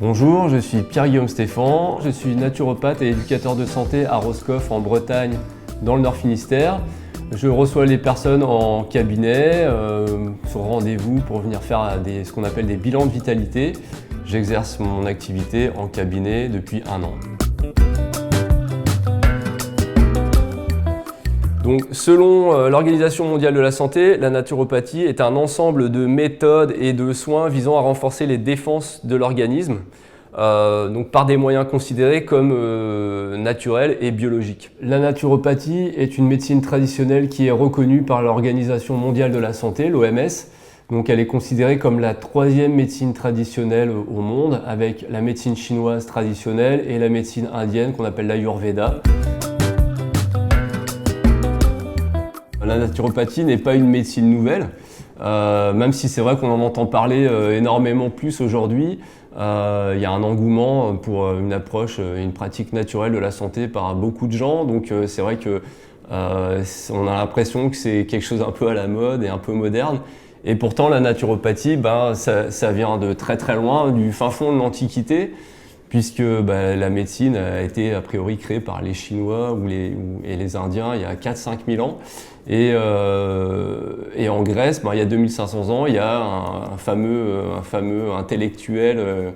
Bonjour, je suis Pierre-Guillaume Stéphan, je suis naturopathe et éducateur de santé à Roscoff en Bretagne, dans le Nord Finistère. Je reçois les personnes en cabinet, sur rendez-vous pour venir faire ce qu'on appelle des bilans de vitalité. J'exerce mon activité en cabinet depuis 1 an. Donc, selon l'Organisation mondiale de la santé, la naturopathie est un ensemble de méthodes et de soins visant à renforcer les défenses de l'organisme, donc par des moyens considérés comme naturels et biologiques. La naturopathie est une médecine traditionnelle qui est reconnue par l'Organisation mondiale de la santé, l'OMS. Donc, elle est considérée comme la 3e médecine traditionnelle au monde, avec la médecine chinoise traditionnelle et la médecine indienne qu'on appelle l'Ayurveda. La naturopathie n'est pas une médecine nouvelle, même si c'est vrai qu'on en entend parler énormément plus aujourd'hui. Il y a un engouement pour une approche, une pratique naturelle de la santé par beaucoup de gens. Donc c'est vrai que on a l'impression que c'est quelque chose un peu à la mode et un peu moderne. Et pourtant la naturopathie, ça vient de très très loin, du fin fond de l'Antiquité, puisque la médecine a été a priori créée par les Chinois et les Indiens il y a 4-5 000 ans. Et en Grèce, il y a 2500 ans, il y a un fameux intellectuel,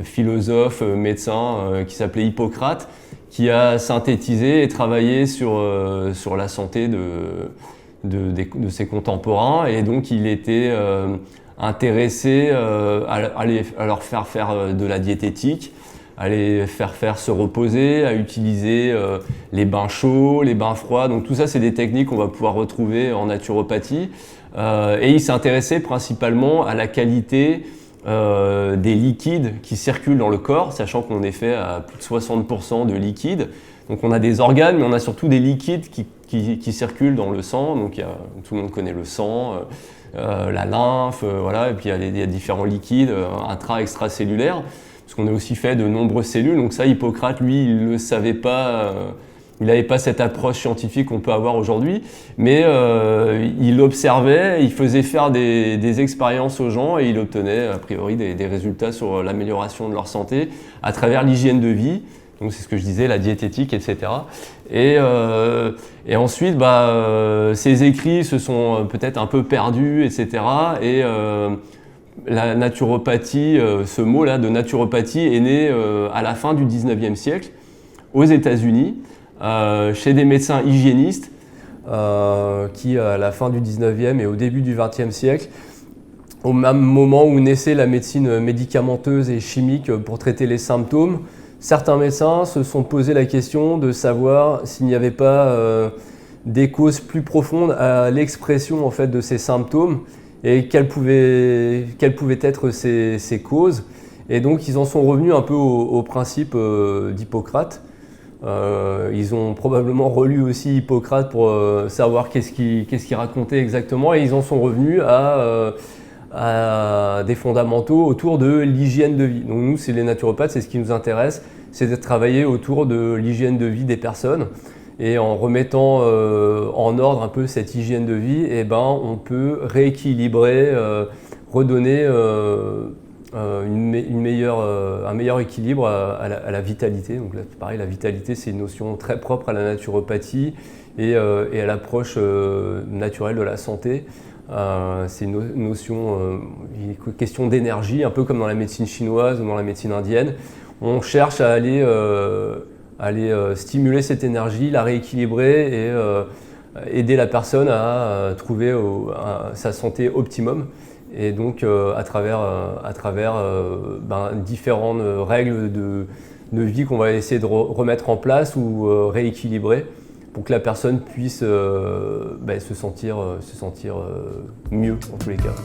philosophe, médecin qui s'appelait Hippocrate, qui a synthétisé et travaillé sur la santé de ses contemporains. Et donc il était intéressé à leur faire faire de la diététique, à les faire se reposer, à utiliser les bains chauds, les bains froids. Donc tout ça, c'est des techniques qu'on va pouvoir retrouver en naturopathie. Et il s'intéressait principalement à la qualité des liquides qui circulent dans le corps, sachant qu'on est fait à plus de 60% de liquides. Donc on a des organes, mais on a surtout des liquides qui circulent dans le sang. Donc tout le monde connaît le sang, la lymphe, voilà. Et puis il y a différents liquides intra-extracellulaires, parce qu'on est aussi fait de nombreuses cellules. Donc ça, Hippocrate, lui, il ne le savait pas, il n'avait pas cette approche scientifique qu'on peut avoir aujourd'hui, mais il observait, il faisait faire des expériences aux gens et il obtenait a priori des résultats sur l'amélioration de leur santé à travers l'hygiène de vie. Donc c'est ce que je disais, la diététique, etc. Et ensuite, ces écrits se sont peut-être un peu perdus, etc. Et la naturopathie, ce mot-là de naturopathie est né à la fin du 19e siècle aux États-Unis, chez des médecins hygiénistes qui, à la fin du 19e et au début du 20e siècle, au même moment où naissait la médecine médicamenteuse et chimique pour traiter les symptômes, certains médecins se sont posé la question de savoir s'il n'y avait pas des causes plus profondes à l'expression en fait, de ces symptômes et quelles pouvaient être ces causes. Et donc ils en sont revenus un peu au principe d'Hippocrate. Ils ont probablement relu aussi Hippocrate pour savoir qu'est-ce qu'il racontait exactement, et ils en sont revenus à des fondamentaux autour de l'hygiène de vie. Donc nous, c'est les naturopathes, c'est ce qui nous intéresse, c'est de travailler autour de l'hygiène de vie des personnes. Et en remettant en ordre un peu cette hygiène de vie, on peut rééquilibrer, redonner un meilleur équilibre à la vitalité. Donc là, pareil, la vitalité, c'est une notion très propre à la naturopathie et à l'approche naturelle de la santé. C'est une notion, une question d'énergie, un peu comme dans la médecine chinoise ou dans la médecine indienne. On cherche à aller stimuler cette énergie, la rééquilibrer et aider la personne à trouver sa santé optimum. Et donc à travers différentes règles de vie qu'on va essayer de remettre en place ou rééquilibrer pour que la personne puisse se sentir mieux en tous les cas.